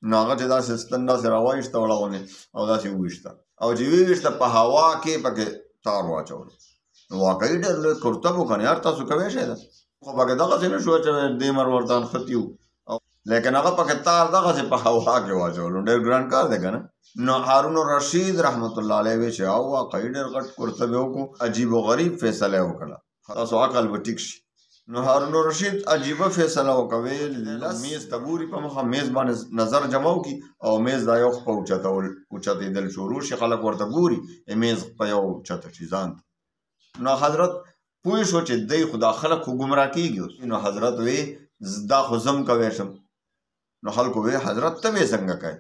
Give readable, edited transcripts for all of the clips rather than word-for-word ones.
نو هغه چې داسې ستن داسې راوایسته وړغونې او داسې وویشته او چې ویویشته په هوا کې پکې تار واچولو نو واقعي ډېر لوی کرتب و که نه یار تاسو کوی شی ده خو پکې دغسې نه شو چې دې مروردان ختي وو لیکن هغه پکې تار دغسې په هوا کې واچولو ډېر ګران کار دی که نه نو هارون الرشید رحمت الله علیه وی چې او واقعي ډېر غټ کرتب یې وکړو عجیب و غریب فیصله یې وکړه تاسو عقل به ټیک شي نو هارون الرشید عجیبه فیصله وکړه ویل میز ته ګوري په مخه میز باندې نظر جمع وکړي او میز دا یو په اوچتېدل شروع شي خلک ورته ګوري میز په یو اوچته شي ځان نو حضرت پوه شو چې دی خو دا خلک خو ګمراه کېږي نو حضرت وی دا خو زم کوی شم نو خلکو وی حضرت ته وی څنګه کوي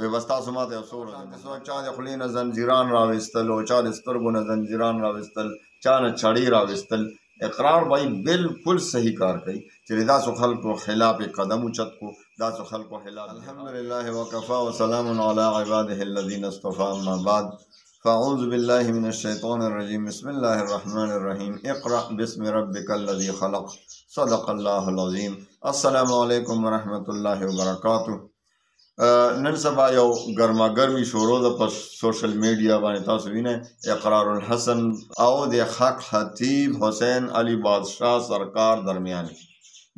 وی بس تاسو ماته یو څو ورځې چا د خولې نه زنځیران راویستل او چا د سترګو نه زنځیران راویستل چا نه چړې راویستل اقرار به بالکل صحیح کار کوي چې داسو خلکو خلاف قدم اوچت کو داسو خلکو خلاف الحمدلله وکفا وسلام علی عباده الذین اصطفى اما بعد فاعوذ بالله من الشیطان الرجیم بسم الله الرحمن الرحیم اقرأ باسم ربک الذی خلق صدق الله العظیم السلام علیکم ورحمۃ اللہ وبرکاتہ نن سبا یو ګرما ګرمي شروع ده په سوشل میډیا باندې تاسو وینئ اقرار الحسن او د حق خطیب حسین علی بادشاہ سرکار درمیان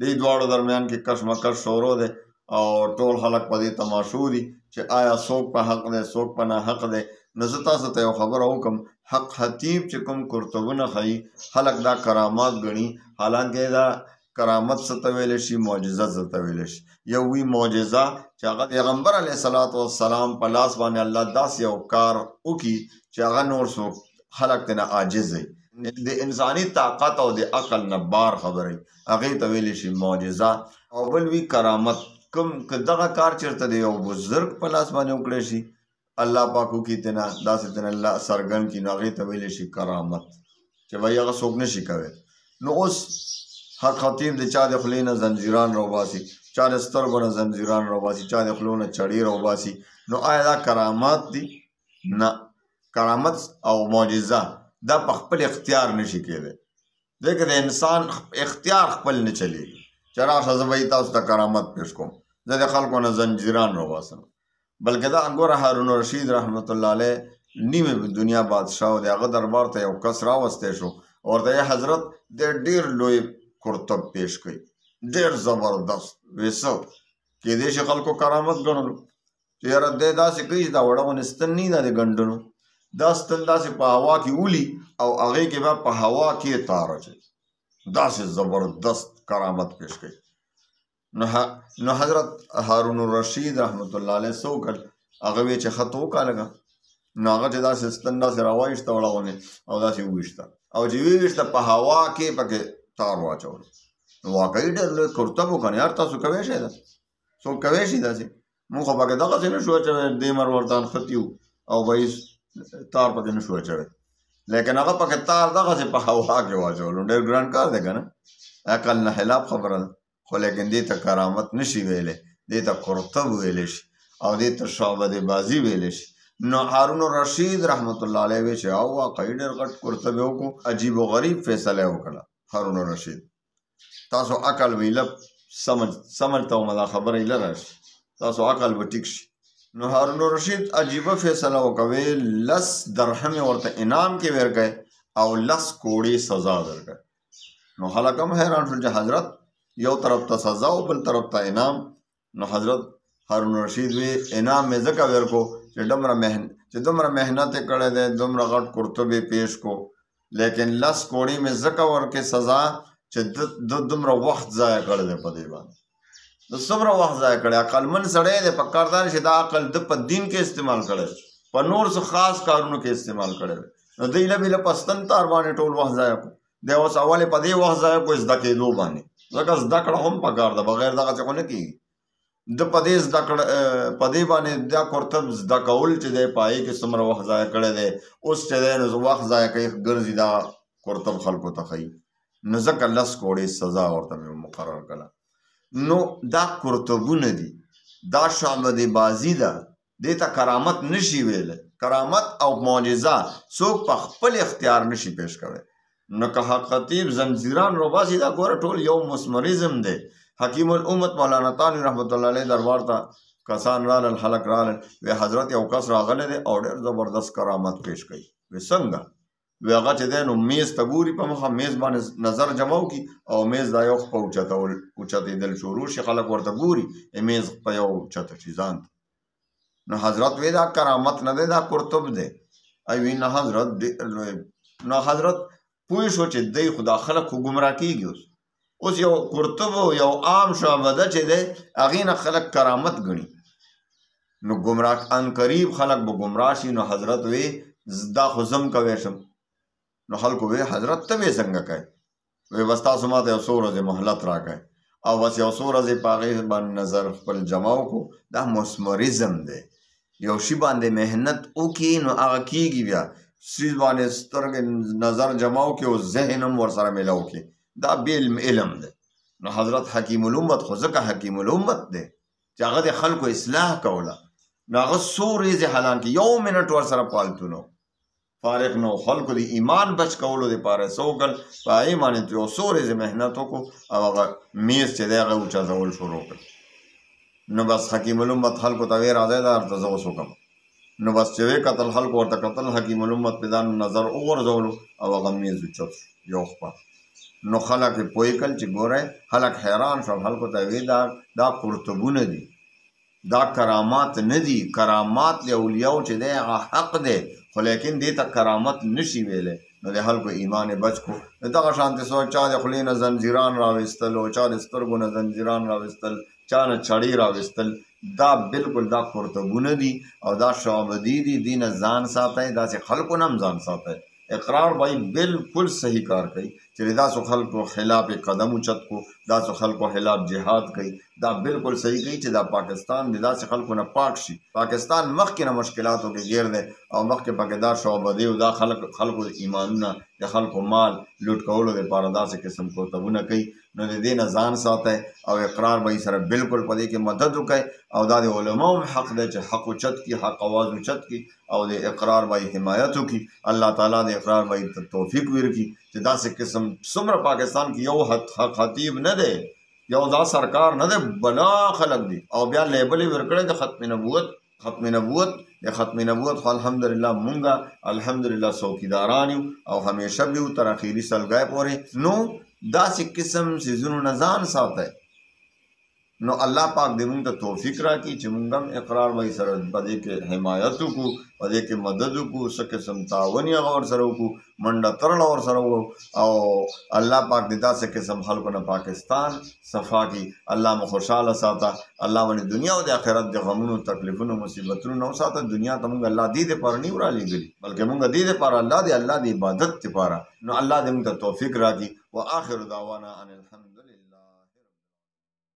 دې دواړو درمیان کې کشمکش شروع ده او ټول خلک په دې تماشو دي چې آیا څوک په حق دی څوک په ناحق دی نو زه تاسو ته یو خبره وکړم حق خطیب چې کوم کرتبونه ښیي خلک دا کرامات ګڼي حالانکې دا کرامت څه ته ویلی شي معجزه څه ته ویلی شي یو وي معجزه چې هغه پیغمبر علیه الصلاة والسلام په لاس باندې الله داسې یو کار وکړي چې هغه نور څوک خلک ترنه عاجز وي د انساني طاقت او د عقل نه بار خبرې هغې ته ویلی شي معجزه او بل وي کرامت کوم که دغه کار چېرته د یو بزرګ په لاس باندې وکړی شي الله پاک وکړي ترنه داسې ترنه الله څرګند کړي نو هغې ته ویلی شي کرامت چې وایي هغه څوک نه شي کوی نو اوس حق خطیب د چا د خولې نه زنځیران راوباسي چا د سترګو نه زنځیران راوباسي چا د خولو نه چړې راوباسي نو آیا دا کرامات دي نه کرامت او معجزه دا په خپل اختیار نشي کېدی ځکه د انسان اختیار خپل نه چلیږي چې راشه زه به یې تاسو ته کرامت پیش کوم زه د خلکو نه زنځیران راوباسم بلکې دا ګوره هارون الرشید رحمت الله علیه نیمه دنیا بادشاه و د هغه دربار ته یو کس راوستی شو ورته یې حضرت د ډېر لوی کرتب پیش کړي ډېر زبردست وی څه کېدای شي خلکو کرامت ګڼلو چې یاره دی داسې کوي چې دا وړغونې ستن نه دا د ګنډلو دا ستن داسې په هوا کې ولي او هغې کې به په هوا کې تار اچوي داسې زبردست کرامت پیش کړي نو حضرت هارون الرشید رحمت الله علیه څه وکړل هغه وی چې خط وکړه لږه نو هغه چې داسې ستن داسې راوایسته وړغونې او داسې وویشته او چې ویویشته په هوا کې پکې تار واچولو نو واقعي ډېر لوی کرتب و که نه یار تاسو کوی شی ده څوک کوی شي داسې مونږ خو پکې دغسې نه شو اچوی دې مروردان ختي وو او به تار پکې نه شو اچوی لیکن هغه پکې تار دغسې په هوا کې واچولو ډېر ګران کار دی که نه عقل نه خلاف خبره ده خو لیکن دې ته کرامت نشي ویلی دې ته کرتب ویلی شي او دې ته شعبده بازي ویلی شي نو هارون الرشید رحمت الله علیه وی چې او واقعي ډېر غټ کرتب یې وکړو عجیب و غریب فیصله یې وکړه هارون الرشید تاسو عقل به ایله سمجھ ته ومه دا خبره ایله راشي تاسو عقل به ټیک شي نو هارون الرشید عجیبه فیصله وکوي 10 درهم یې ورته انعام کې ورکړی او 10 کوړې سزا درکړی نو خلک هم حیران شول چې حضرت یو طرف ته سزا او بل طرف ته انعام نو حضرت هارون الرشید وی انعام مې ځکه ورکو چې دومره محنت یې کړی دی دومره غټ کرتب یې پیش کو لیکن 10 کوړې مې ځکه ورکې سزا چې د دومره وخت ضایع کړی دی په دې باندې د څومره وخت ضایع کړی عقلمند سړی دی پکار دا چې دا عقل د په دین کې استعمال کړی په نور څه خاص کارونو کې استعمال کړی نو دی له بله په ستن تار باندې ټول وخت ضایع کړو دی اوس اول په دې وخت ضایع کړو زده کېدو باندې ځکه زده کړه هم پکار ده بغیر دغسې خو نه کېږي د په دې زده کړه په دې باندې دا کرتب زده کول چې دی په هغې کې څومره وخت ضایع کړی دی اوس چې دی نو وخت ضایع کوي ګرځي دا کرتب خلکو ته ښیي نو ځکه 10 کوړې سزا ورته مې مقرر کړه نو دا کرتبونه دي دا شعبده بازي ده دې ته کرامت نشي ویلی کرامت او معجزه څوک په خپل اختیار نشي پیش کوی نو که حق خطیب زنځیران روباسي دا ګوره ټول یو مسمریزم دی حکیم الامت مولانا تانوی رحمت الله علیه دربار ته کسان رالل خلک رالل وی حضرت یو کس راغلی دی او ډېر زبردست کرامت پیش کوي وی څنګه وی هغه چې دی نو میز ته ګوري په مخه میز باندې نظر جمع وکړي او میز دا یو په اوچتېدل شروع شي خلک ورته ګوري میز په یو اوچته شي ځان نو حضرت وی دا کرامت نه دی دا قرطب دی وی نه حضرت نو حضرت پوه شو چې دی خو دا خلک خو ګمراه کېږي اوس یو قرطب یو عام شعبده چې دی هغې نه خلک کرامت ګڼي نو ګمراه ان قریب خلک به ګمراه شي نو حضرت وی دا خو زم کوی شم نو خلکو وی حضرت ته وی څنګه کوي وی بس تاسو ماته یو څو ورځې مهلت راکړئ او بس یو څو ورځې په هغې باندې نظر خپل جمع وکړو دا مسمریزم دی یو شي باندې محنت وکړي نو هغه کېږي بیا سیز باندې سترګې نظر جمع وکړي او ذهن هم ورسره میله وکړي دا بیل علم دی نو حضرت حکیم الامت خو ځکه حکیم الامت دی چې هغه د خلکو اصلاح کوله نو هغه څو ورځې حالانکه یو منټ ورسره پالتو نو فارغ نو خلکو د ایمان بچ کولو دپاره څه وکړل په هغې باندې یو څو ورځې محنت وکړو او هغه میز چې دی هغه اوچتول شروع کړل نو بس حکیم الامت خلکو ته وی راځئ دا درته زه اوس وکړم نو بس چې وی کتل خلکو ورته کتل حکیم الامت پې دا نظر وغورځولو او هغه میز اوچت شو یو خوا نو خلک یې پوه کړل چې ګورئ خلک حیران شول خلکو ته وی دا قرطبونه دي دا کرامات نه دي کرامات د اولیاو چې دی هغه حق دی خو لیکن دې ته کرامت نشي ویلی نو د خلکو ایمان یې بچ کړو د دغه شانتې څو چا د خولې نه زنځیران راویستل او چا د سترګو نه زنځیران راویستل چا نه چړې راویستل دا بالکل دا قرطبونه دي او دا شعبدي دي دې نه ځان ساتئ داسې خلکو نه هم ځان ساتئ اقرار بھائی بالکل صحیح کار کوي چې داسو خلکو خلاف قدم اوچت کو داسو خلکو خلاف جهاد کوي دا بالکل صحیح کوي چې دا پاکستان د داسې خلکو نه پاک شي پاکستان مخکې نه مشکلاتو کې گیر دی او مخکې پکې دا شعبدي او دا خلکو د ایمانونه د خلکو مال لوټ کولو دپاره داسې قسم قرطبونه کوي نو د دې نه ځان ساتئ او اقرار به سره بالکل په دې کې مدد وکړئ او دا د علماو هم حق دی چې حق اوچت کړي حق اواز اوچت کړي او د اقرار به حمایت وکړي الله تعالی د اقرار به توفیق ورکړي چې داسې قسم څومره پاکستان کې یو خطیب نه دی یو دا سرکار نه دی بلا خلک دي او بیا لیبل یې ورکړی د ختم نبوت د ختم نبوت خو الحمدلله مونږه الحمدلله څوکیداران یو او همیشه به یو تر اخري سلګۍ پورې نو داسې قسم څیزونو نه ځان ساتئ نو الله پاک دې مونږ ته توفیق راکړي چې مونږ هم اقرار وایي سره په دې کې حمایت وکړو په دې کې مدد وکړو څه قسم تعاون یې هغه ورسره وکړو منډه ترړه ورسره وکړو او الله پاک دې داسې قسم خلکو نه پاکستان صفا کړي الله مو خوشحاله ساته الله باندې دنیا او د آخرت د غمونو تکلیفونو مصیبتونو نه وساته دنیا ته مونږ الله دې دپاره نه رالیږلي بلکې مونږ دې دپاره الله د الله د عبادت دپاره نو الله دې مونږ ته توفیق راکړي وآخر دعوانا ان الحمدلله